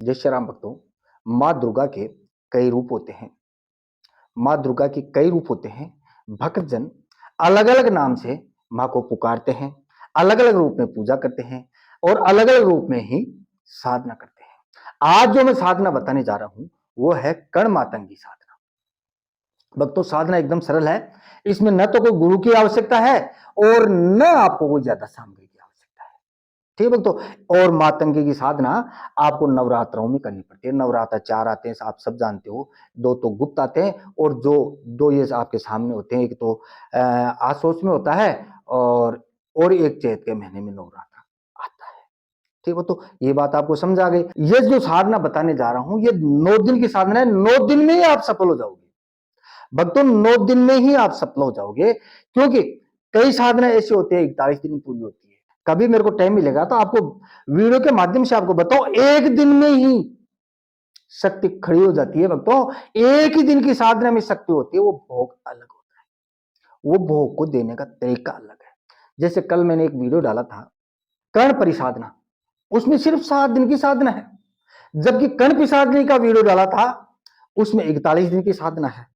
जय श्री राम भक्तों। माँ दुर्गा के कई रूप होते हैं। माँ दुर्गा के कई रूप होते हैं। भक्तजन अलग अलग नाम से माँ को पुकारते हैं, अलग अलग रूप में पूजा करते हैं और अलग अलग रूप में ही साधना करते हैं। आज जो मैं साधना बताने जा रहा हूं वो है कण मातंगी साधना। भक्तों, साधना एकदम सरल है। इसमें न तो कोई गुरु की आवश्यकता है और न आपको कोई ज्यादा सामग्री की आवश्यकता है। ठीक है भक्तों। और मातंगी की साधना आपको नवरात्रों में करनी पड़ती है। नवरात्र 4 आते हैं, आप सब जानते हो। 2 तो गुप्त आते हैं और जो 2 ये आपके सामने होते हैं। एक तो आसोस में होता है और एक चैत के महीने में नवरात्र आता है। ठीक है, तो ये बात आपको समझ आ गई। ये जो साधना बताने जा रहा हूं ये 9 दिन की साधना है। 9 दिन में ही आप सफल हो जाओगे भक्तों। 9 दिन में ही आप सफल हो जाओगे, क्योंकि कई साधना ऐसी होती है 41 दिन में पूरी होती है। कभी मेरे को टाइम मिलेगा तो आपको वीडियो के माध्यम से आपको बताओ, एक दिन में ही शक्ति खड़ी हो जाती है भक्तों। एक ही दिन की साधना में शक्ति होती है। वो भोग अलग होता है, वो भोग को देने का तरीका अलग है। जैसे कल मैंने एक वीडियो डाला था कर्ण परिसाधना, उसमें सिर्फ 7 दिन की साधना है। जबकि कर्ण परिसाधना का वीडियो डाला था उसमें 41 दिन की साधना है।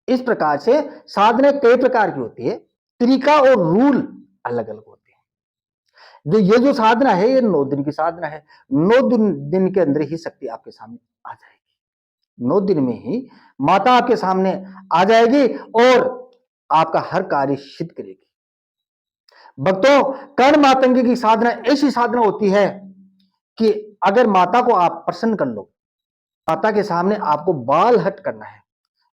इस प्रकार से साधना कई प्रकार की होती है, तरीका और रूल अलग अलग होते हैं। जो ये जो साधना है ये 9 दिन की साधना है। 9 दिन के अंदर ही शक्ति आपके सामने आ जाएगी। 9 दिन में ही माता आपके सामने आ जाएगी और आपका हर कार्य सिद्ध करेगी। भक्तों, कर्ण मातंगी की साधना ऐसी साधना होती है कि अगर माता को आप प्रसन्न कर लो, माता के सामने आपको बाल हट करना है।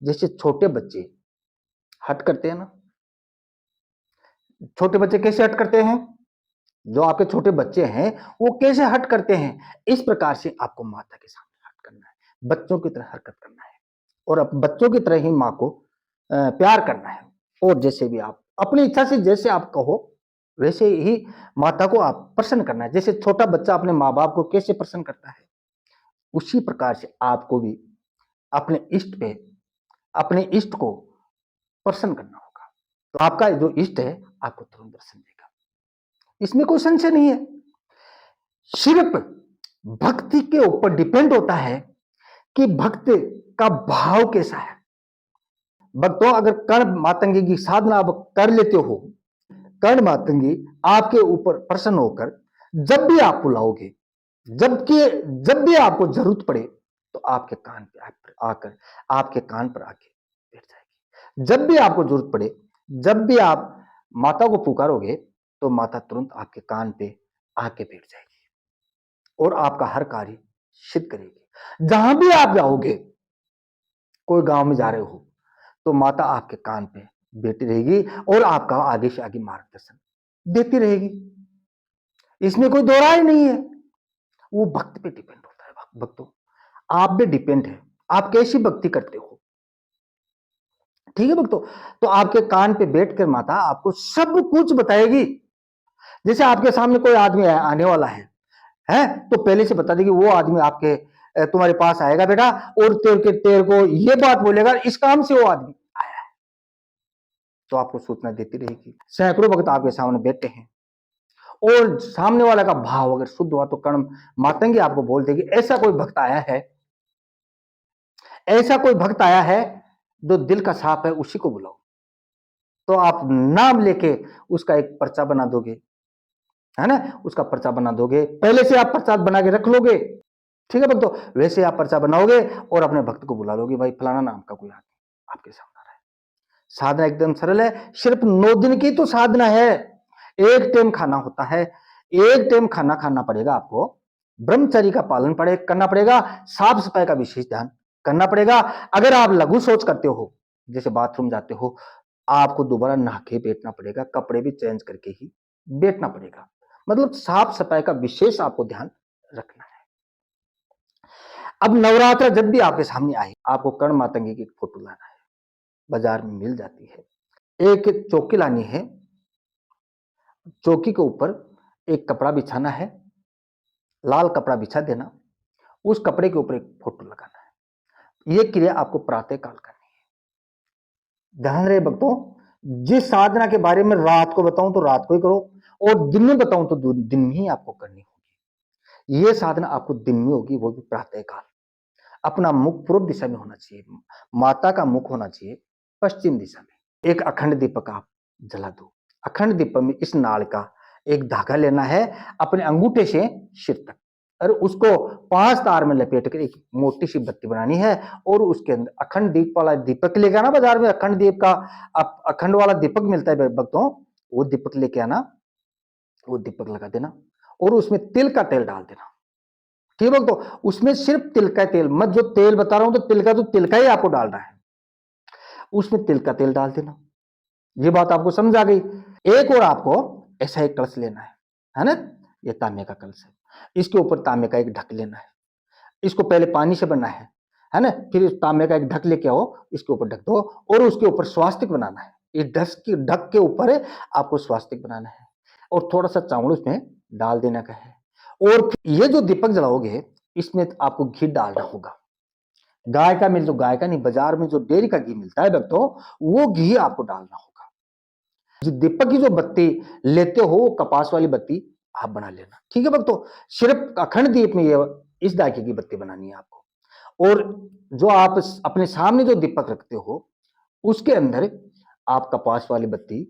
जैसे छोटे बच्चे हट करते हैं ना, छोटे बच्चे कैसे हट करते हैं, जो आपके छोटे बच्चे हैं वो कैसे हट करते हैं, इस प्रकार से आपको माता के सामने हट करना है। बच्चों की तरह हरकत करना है और अब बच्चों की तरह ही माँ को प्यार करना है। और जैसे भी आप अपनी इच्छा से जैसे आप कहो वैसे ही माता को आप प्रसन्न करना है। जैसे छोटा बच्चा अपने माँ बाप को कैसे प्रसन्न करता है, उसी प्रकार से आपको भी अपने इष्ट पे, अपने इष्ट को प्रसन्न करना होगा। तो आपका जो इष्ट है आपको तुरंत दर्शन देगा, इसमें कोई संशय नहीं है। सिर्फ भक्ति के ऊपर डिपेंड होता है कि भक्त का भाव कैसा है। भक्तों, अगर कर्ण मातंगी की साधना आप कर लेते हो, कर्ण मातंगी आपके ऊपर प्रसन्न होकर जब भी आप बुलाओगे, जबकि जब भी आपको जरूरत पड़े तो आपके कान पे आकर आपके कान पर आके बैठ जाएगी। जब भी आपको जरूरत पड़े, जब भी आप माता को पुकारोगे तो माता तुरंत आपके कान पे आके बैठ जाएगी और आपका हर कार्य सिद्ध करेगी। जहां भी आप जाओगे, कोई गांव में जा रहे हो तो माता आपके कान पे बैठी रहेगी और आपका आगे से आगे मार्गदर्शन देती रहेगी। इसमें कोई दो राय नहीं है। वो भक्त पे डिपेंड होता है। भक्तों, आप पे डिपेंड है आप कैसी भक्ति करते हो। ठीक है भक्तों, तो आपके कान पे बैठकर माता आपको सब कुछ बताएगी। जैसे आपके सामने कोई आदमी आने वाला है तो पहले से बता देगी वो आदमी आपके तुम्हारे पास आएगा बेटा और तेरे को ये बात बोलेगा, इस काम से वो आदमी आया है, तो आपको सूचना देती रहेगी। सैकड़ों भक्त आपके सामने बैठे हैं और सामने वाला का भाव अगर शुद्ध हुआ तो कर्ण मातंगी आपको बोल देगी ऐसा कोई भक्त आया है, ऐसा कोई भक्त आया है जो दिल का साफ है, उसी को बुलाओ। तो आप नाम लेके उसका एक पर्चा बना दोगे, है ना, उसका पर्चा बना दोगे। पहले से आप पर्चा बना के रख लोगे, ठीक है भक्तों। वैसे आप पर्चा बनाओगे और अपने भक्त को बुला लोगे, भाई फलाना नाम का कोई आदमी आपके सामने आ रहा है। साधना एकदम सरल है। सिर्फ 9 दिन की तो साधना है। एक टाइम खाना होता है, एक टाइम खाना खाना पड़ेगा आपको। ब्रह्मचर्य का पालन करना पड़ेगा। साफ सफाई का विशेष ध्यान करना पड़ेगा। अगर आप लघु सोच करते हो, जैसे बाथरूम जाते हो, आपको दोबारा नहा के बैठना पड़ेगा, कपड़े भी चेंज करके ही बैठना पड़ेगा। मतलब साफ सफाई का विशेष आपको ध्यान रखना है। अब नवरात्र जब भी आपके सामने आए, आपको कर्ण मातंगी की फोटो लाना है, बाजार में मिल जाती है। एक चौकी लानी है, चौकी के ऊपर एक कपड़ा बिछाना है, लाल कपड़ा बिछा देना, उस कपड़े के ऊपर एक फोटो लगाना है। यह क्रिया आपको प्रातः काल करनी है। ध्यान रहे भक्तों, जिस साधना के बारे में रात को बताऊं तो रात को ही करो और दिन में बताऊं तो दिन में ही आपको करनी होगी। ये साधना आपको दिन में होगी, वो भी प्रातः काल। अपना मुख पूर्व दिशा में होना चाहिए, माता का मुख होना चाहिए पश्चिम दिशा में। एक अखंड दीपक आप जला दो। अखंड दीपक में इस नाल का एक धागा लेना है अपने अंगूठे से सिर तक, और उसको 5 तार में लपेट कर एक मोटी सी बत्ती बनानी है, और उसके अंदर अखंड दीप वाला दीपक लेके आना। बाजार में अखंड दीप का अखंड वाला दीपक मिलता है भक्तों, वो दीपक लेके आना, वो दीपक लगा देना, और उसमें तिल का तेल डाल देना। ठीक है, तो उसमें सिर्फ तिल का तेल, मैं जो तेल बता रहा हूं तो तिल का ही आपको डालना है, उसमें तिल का तेल डाल देना। ये बात आपको समझ आ गई। एक और आपको ऐसा एक कलश लेना है ना, ये तांबे का कलश है, इसके ऊपर तांबे का एक ढक लेना है, इसको पहले पानी से बनना है ना, फिर इस तांबे का एक ढक लेके आओ, इसके ऊपर ढक दो, और उसके ऊपर स्वास्तिक बनाना है। इस ढक के ऊपर आपको स्वास्तिक बनाना है, और थोड़ा सा चावल उसमें डाल देना का है। और ये जो दीपक जलाओगे इसमें आपको घी डालना होगा। गाय का मिल, जो गाय का नहीं, बाजार में जो डेयरी का घी मिलता है भक्तों, वो घी आपको डालना होगा। जो दीपक की जो बत्ती लेते हो वो कपास वाली बत्ती आप बना लेना। ठीक है भक्तों, सिर्फ अखंड दीप में ये इस दायके की बत्ती बनानी है आपको। और जो आप अपने सामने जो दीपक रखते हो उसके अंदर आप कपास वाली बत्ती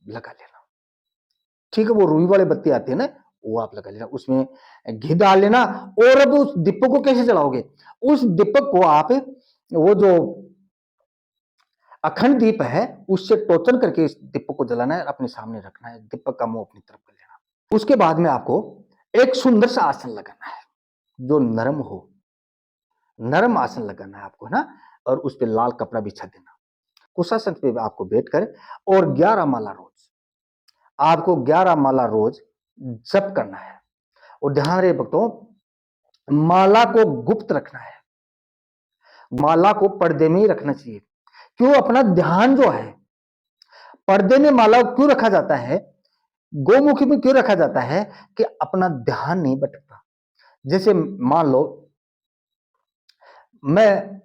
लगा लेना। ठीक है, वो रुई वाली बत्ती आती है ना, वो आप लगा लेना, उसमें घी डाल लेना। और अब उस दीपक को कैसे जलाओगे, उस दीपक को आप वो जो अखंड दीप है उससे टोचन करके इस दीपक को जलाना है, अपने सामने रखना है, दीपक का मुंह अपनी तरफ कर लेना। उसके बाद में आपको एक सुंदर सा आसन लगाना है जो नरम हो, नरम आसन लगाना है आपको ना, और उस पर लाल कपड़ा बिछा देना। कुशासन पे आपको बैठकर, और 11 माला रोज आपको 11 माला रोज जप करना है। और ध्यान रहे भक्तों, माला को गुप्त रखना है, माला को पर्दे में ही रखना चाहिए। क्यों? अपना ध्यान जो है पर्दे में माला क्यों रखा जाता है, गोमुखी में क्यों रखा जाता है, कि अपना ध्यान नहीं भटकता। जैसे मान लो मैं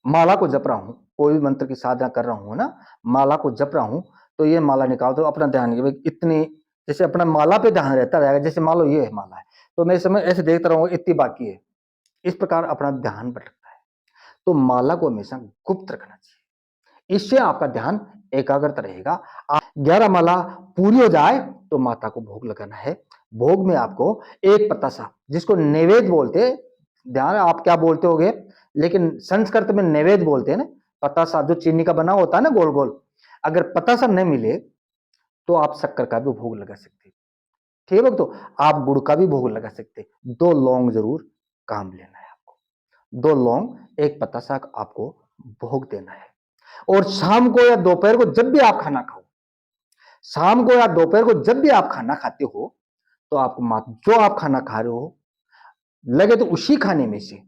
माला को जप रहा हूं, कोई भी मंत्र की साधना कर रहा हूं ना, माला को जप रहा हूं, तो ये माला निकाल दो, अपना ध्यान इतनी, जैसे अपना माला पे ध्यान रहता रहेगा। जैसे मान लो ये है माला है, तो मैं समय ऐसे देखता रहूंगा इतनी बाकी है, इस प्रकार अपना ध्यान भटकता है। तो माला को हमेशा गुप्त रखना चाहिए, इससे आपका ध्यान एकाग्रता रहेगा। 11 माला पूरी हो जाए तो माता को भोग लगाना है। भोग में आपको एक पतासा, जिसको नैवेद्य बोलते, ध्यान आप क्या बोलते होगे, लेकिन संस्कृत में नैवेद्य बोलते हैं ना, पतासा जो चीनी का बना होता है ना गोल गोल, अगर पतासा नहीं मिले तो आप शक्कर का भी भोग लगा सकते हैं। ठीक है, तो आप गुड़ का भी भोग लगा सकते हैं। 2 लौंग जरूर काम लेना है आपको, 2 लौंग, एक पतासा आपको भोग देना है। और शाम को या दोपहर को जब भी आप खाना खाओ, शाम को या दोपहर को जब भी आप खाना खाते हो, तो आपको जो आप खाना खा रहे हो लगे तो उसी खाने में से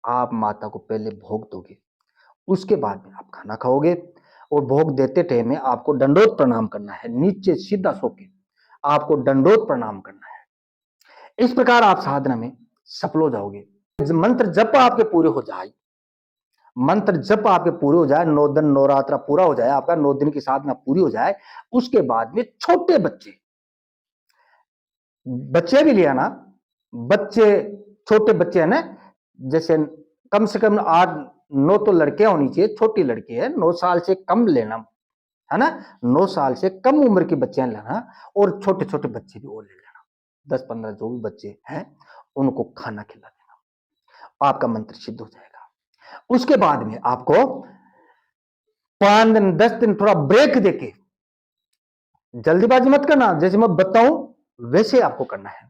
आप माता को पहले भोग दोगे, उसके बाद में आप खाना खाओगे। और भोग देते टाइम में आपको दंडोत प्रणाम करना है, नीचे सीधा सो के आपको दंडोत प्रणाम करना है। इस प्रकार आप साधना में सफल हो जाओगे। मंत्र जप आपके पूरे हो जाए, मंत्र जप आपके पूरे हो जाए, 9 दिन नवरात्रा पूरा हो जाए, आपका 9 दिन की साधना पूरी हो जाए, उसके बाद में छोटे बच्चे बच्चे भी लिया ना, बच्चे छोटे बच्चे है ना, जैसे कम से कम 8-9 तो लड़कियां होनी चाहिए, छोटी लड़की है, 9 साल से कम लेना है ना, 9 साल से कम उम्र के बच्चे लेना, और छोटे छोटे बच्चे भी और ले लेना, 10-15 जो भी बच्चे हैं उनको खाना खिला देना, आपका मंत्र सिद्ध हो जाएगा। उसके बाद में आपको 5 दिन 10 दिन थोड़ा ब्रेक देके, जल्दीबाजी मत करना, जैसे मैं बताऊं वैसे आपको करना है।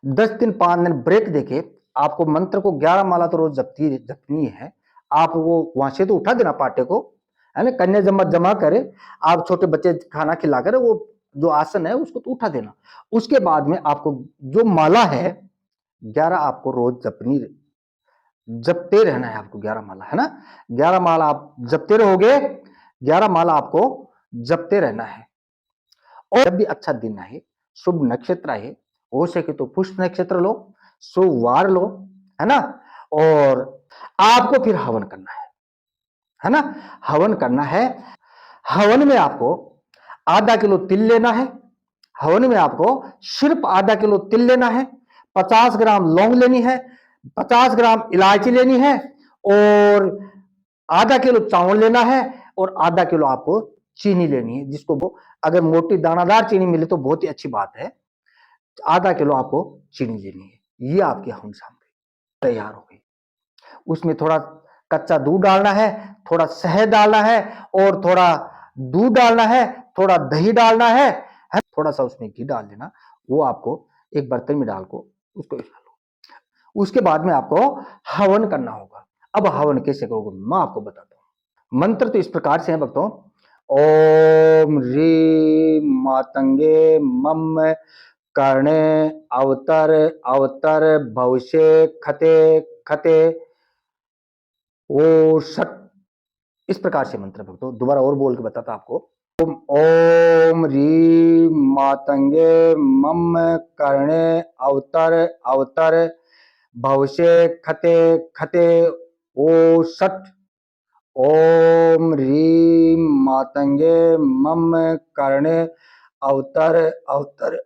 10 दिन 5 दिन ब्रेक देके आपको मंत्र को 11 माला तो रोज जपनी है। आप वो वहां से तो उठा देना पाटे को, है ना, कन्या जमा करे, आप छोटे बच्चे खाना खिला कर वो जो आसन है उसको तो उठा देना। उसके बाद में आपको जो माला है 11 आपको रोज जपते रहना है आपको, 11 माला है ना, 11 माला आप जपते रहोगे, 11 माला आपको जपते रहना है। और जब भी अच्छा दिन आए, शुभ नक्षत्र आए, हो सके तो पुष्प नक्षत्र लो, शुभ वार लो, है ना, और आपको फिर हवन करना है ना, हवन करना है। हवन में आपको आधा किलो तिल लेना है, हवन में आपको सिर्फ आधा किलो तिल लेना है, 50 ग्राम लौंग लेनी है, 50 ग्राम इलायची लेनी है और आधा किलो चावल लेना है और आधा किलो आपको चीनी लेनी है, जिसको वो अगर मोटी दानादार चीनी मिले तो बहुत ही अच्छी बात है। आधा किलो आपको चीनी लेनी है। ये आपकी हवन सामग्री तैयार हो गई। उसमें थोड़ा कच्चा दूध डालना है, थोड़ा शहद डालना है और थोड़ा दूध डालना है, थोड़ा दही डालना है, थोड़ा सा उसमें घी डाल देना। वो आपको एक बर्तन में डाल को उसको डालो। उसके बाद में आपको हवन करना होगा। अब हवन कैसे करोगे मैं आपको बताता हूं। मंत्र तो इस प्रकार से है भक्तों, ओम ह्रीं मातंगे मम कर्णे अवतर अवतर भविष्य खते खते ओ सट। इस प्रकार से मंत्र भक्तों, दोबारा और बोल के बताता आपको। ओम ह्रीं मातंगे मम कर्णे अवतर अवतर भविष्य खते खते ओ सट। ओम ह्रीं मातंगे मम कर्णे अवतर अवतर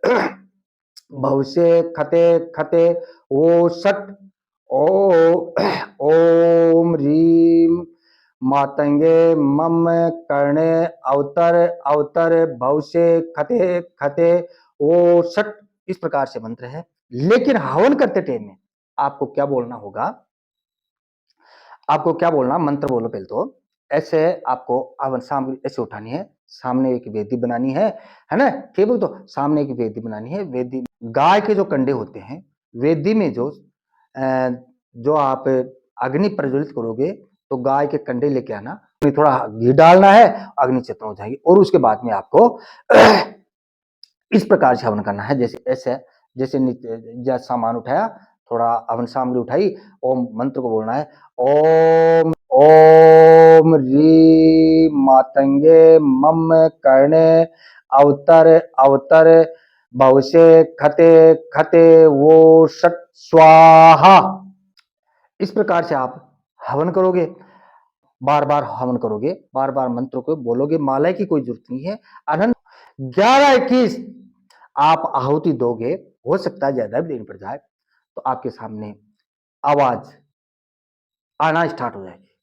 भविष्य खते खते ओ सट। ओ ओम ह्रीं मातंगे मम कर्णे अवतर अवतर भविष्य खते खते ओ सट। इस प्रकार से मंत्र है। लेकिन हवन करते टाइम में आपको क्या बोलना होगा, आपको क्या बोलना, मंत्र बोलो पहले तो। ऐसे आपको हवन सामग्री ऐसे उठानी है, सामने एक वेदी बनानी है ना, ठीक है। तो सामने एक वेदी बनानी है। वेदी गाय के जो कंडे होते हैं, वेदी में जो आप अग्नि प्रज्वलित करोगे तो गाय के कंडे लेके आना, थोड़ा घी डालना है, अग्नि चेतन हो जाएगी। और उसके बाद में आपको इस प्रकार से हवन करना है। जैसे ऐसे जैसे सामान उठाया, थोड़ा हवन सामग्री उठाई, ओम मंत्र को बोलना है। ओम ओम ह्रीं मातंगे मम कर्णे अवतर अवतर भविष्य खते खते वो सट स्वाहा। इस प्रकार से आप हवन करोगे, बार बार हवन करोगे, बार बार मंत्र को बोलोगे, माला की कोई जरूरत नहीं है। अनंत 11-21 आप आहुति दोगे, हो सकता है ज्यादा भी देनी पड़ जाए, तो आपके सामने आवाज आना स्टार्ट हो जाएगी,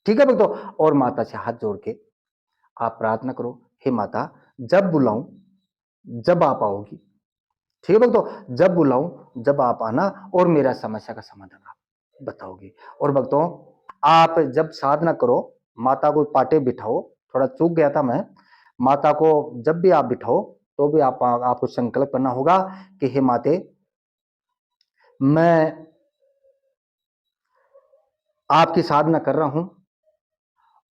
ठीक है भक्तों। और माता से हाथ जोड़ के आप प्रार्थना करो, हे माता जब बुलाऊं जब आप आओगी, ठीक है भक्तों। जब बुलाऊं जब आप आना और मेरा समस्या का समाधान आप बताओगे। और भक्तों आप जब साधना करो, माता को पाटे बिठाओ। थोड़ा चूक गया था मैं, माता को जब भी आप बिठाओ तो भी आपको संकल्प करना होगा कि हे माते, मैं आपकी साधना कर रहा हूं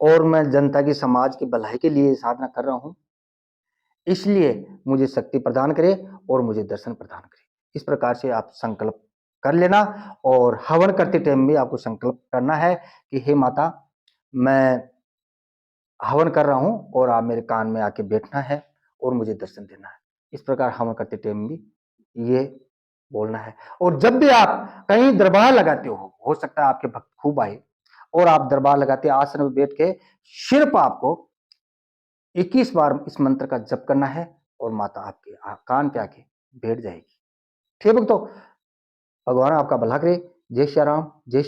और मैं जनता की समाज की भलाई के लिए साधना कर रहा हूं, इसलिए मुझे शक्ति प्रदान करे और मुझे दर्शन प्रदान करे। इस प्रकार से आप संकल्प कर लेना। और हवन करते टाइम भी आपको संकल्प करना है कि हे माता, मैं हवन कर रहा हूं और आप मेरे कान में आके बैठना है और मुझे दर्शन देना है। इस प्रकार हवन करते टाइम भी ये बोलना है। और जब भी आप कहीं दरबार लगाते हो सकता है आपके भक्त खूब आए और आप दरबार लगाते आसन में बैठ के सिर्फ आपको 21 बार इस मंत्र का जप करना है और माता आपके कान पे आके बैठ जाएगी, ठीक है। तो भगवान आपका भला करे। जय श्री राम, जय